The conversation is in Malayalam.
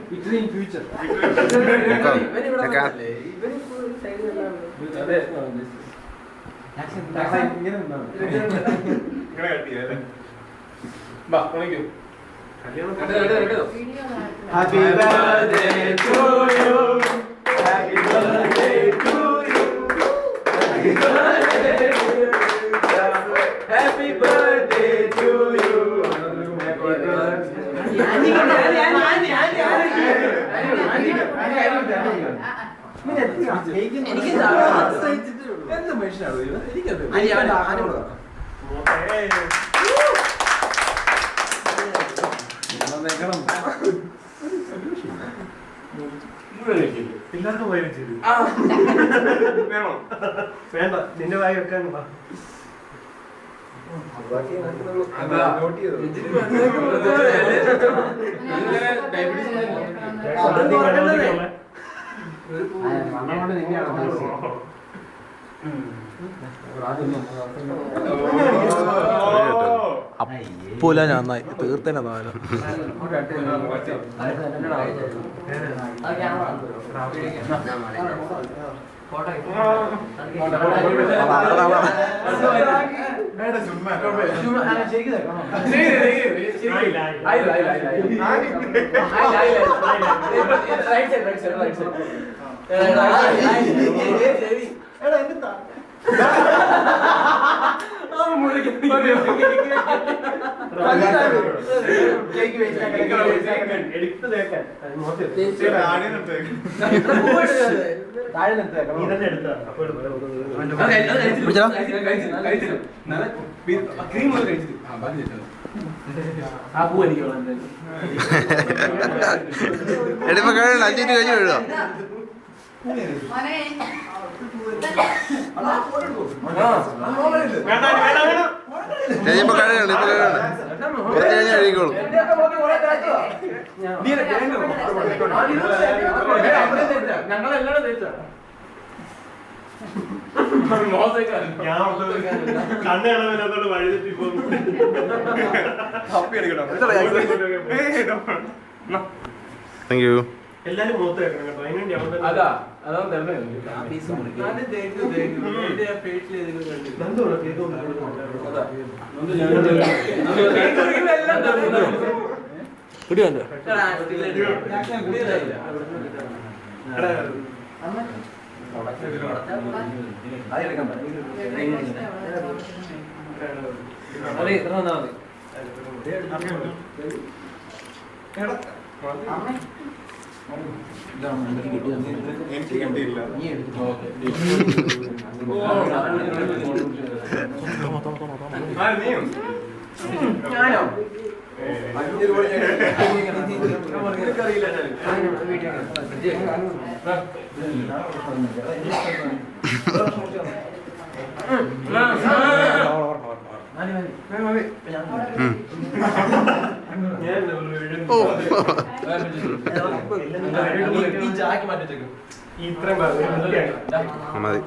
Victory in future. Happy birthday to you. Happy birthday to you. Happy birthday to you. Happy birthday to you. എന്ത് മനുഷ്യനാണോ എനിക്കത് എല്ലാവർക്കും വൈകും ചെയ്തു വേണോ വേണ്ട നിന്റെ വായി വെക്കാൻ അപ്പൂല ഞാൻ തീർത്തേനെ താഴെ എടിപ്പോ കഴിയണം 5 മിനിറ്റ് കഴിഞ്ഞ് വീഴുക ഇപ്പൊ കഴിയണം ഇപ്പൊ കഴിയണം കുറച്ച് കഴിഞ്ഞ് കഴിക്കോളൂ കണ്ണുകളോട് വഴുതി താങ്ക് യു എല്ലാരും മൂത്ത് വെക്കണം കേട്ടോ അതിനുവേണ്ടി എനിക്ക് കിട്ടിയില്ല ഞാനോ മതി